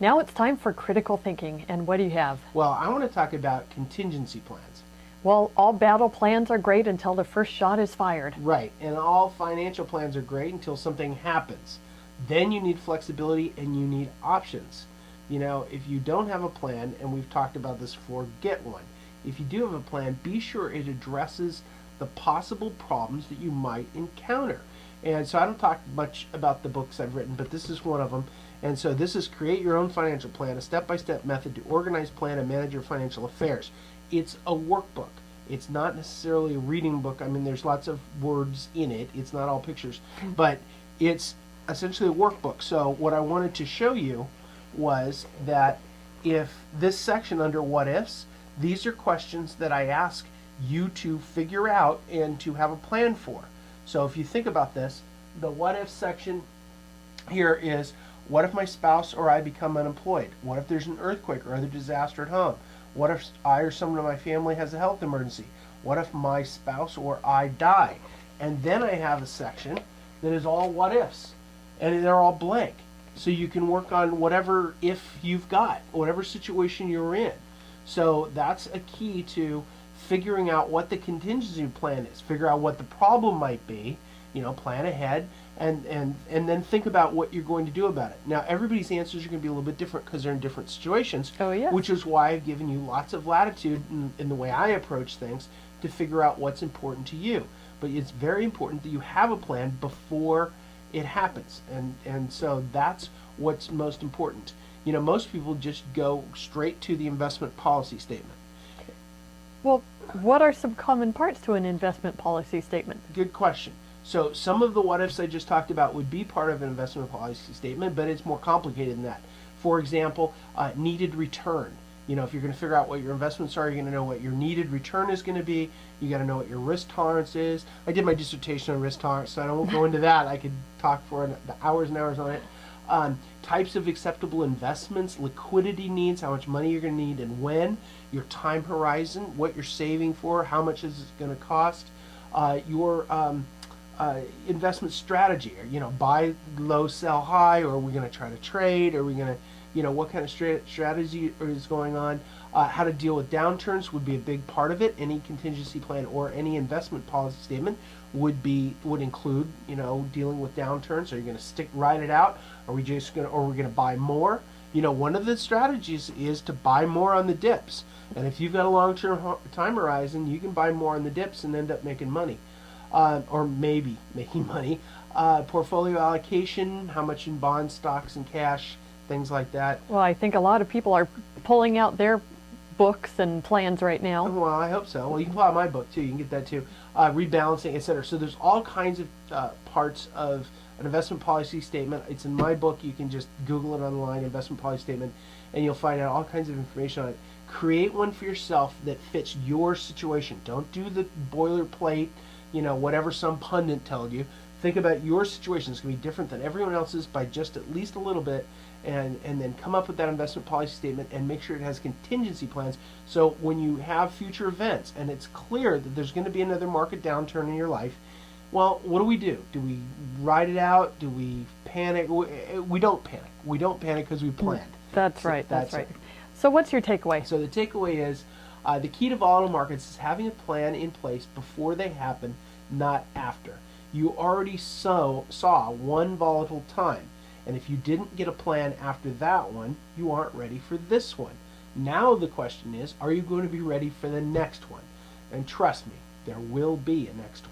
Now it's time for critical thinking, and what do you have? Well, I want to talk about contingency plans. Well, all battle plans are great until the first shot is fired. Right, and all financial plans are great until something happens. Then you need flexibility and you need options. You know, if you don't have a plan, and we've talked about this before, get one. If you do have a plan, be sure it addresses the possible problems that you might encounter. And so I don't talk much about the books I've written, but this is one of them. And so this is Create Your Own Financial Plan, a step-by-step method to organize, plan, and manage your financial affairs. It's a workbook. It's not necessarily a reading book. I mean, there's lots of words in it. It's not all pictures. But it's essentially a workbook. So what I wanted to show you was that if this section under What Ifs, these are questions that I ask you to figure out and to have a plan for. So if you think about this, the What If section here is, what if my spouse or I become unemployed? What if there's an earthquake or other disaster at home? What if I or someone in my family has a health emergency? What if my spouse or I die? And then I have a section that is all what ifs, and they're all blank. So you can work on whatever if you've got, whatever situation you're in. So that's a key to figuring out what the contingency plan is. Figure out what the problem might be, plan ahead, and then think about what you're going to do about it. Now, everybody's answers are going to be a little bit different because they're in different situations, Oh, yes. which is why I've given you lots of latitude in the way I approach things to figure out what's important to you. But it's very important that you have a plan before it happens, and so that's what's most important. Most people just go straight to the investment policy statement. Well, what are some common parts to an investment policy statement? Good question. So some of the what ifs I just talked about would be part of an investment policy statement, but it's more complicated than that. For example, needed return. If you're going to figure out what your investments are, you're going to know what your needed return is going to be. You got to know what your risk tolerance is. I did my dissertation on risk tolerance, so I won't go into that. I could talk for hours and hours on it. Types of acceptable investments, liquidity needs, how much money you're going to need and when, your time horizon, what you're saving for, how much is it going to cost, your investment strategy. Buy low, sell high, or are we going to try to trade? Are we going to, what kind of strategy is going on? How to deal with downturns would be a big part of it. Any contingency plan or any investment policy statement would include, dealing with downturns. Are you going to ride it out? Are we going to buy more? One of the strategies is to buy more on the dips. And if you've got a long-term time horizon, you can buy more on the dips and end up making money. Or maybe making money. Portfolio allocation, how much in bonds, stocks, and cash, things like that. Well, I think a lot of people are pulling out their books and plans right now. Well, I hope so. Well, you can pull out my book too. You can get that too. Rebalancing, etc. So there's all kinds of parts of an investment policy statement. It's in my book. You can just Google it online, investment policy statement, and you'll find out all kinds of information on it. Create one for yourself that fits your situation. Don't do the boilerplate, whatever some pundit told you. Think about your situation. It's going to be different than everyone else's by just at least a little bit, and then come up with that investment policy statement and make sure it has contingency plans. So when you have future events and it's clear that there's going to be another market downturn in your life, well, what do? Do we ride it out? Do we panic? We don't panic. We don't panic because we planned. That's right. That's right. So what's your takeaway? So the takeaway is the key to volatile markets is having a plan in place before they happen, not after. You already saw one volatile time, and if you didn't get a plan after that one, you aren't ready for this one. Now the question is, are you going to be ready for the next one? And trust me, there will be a next one.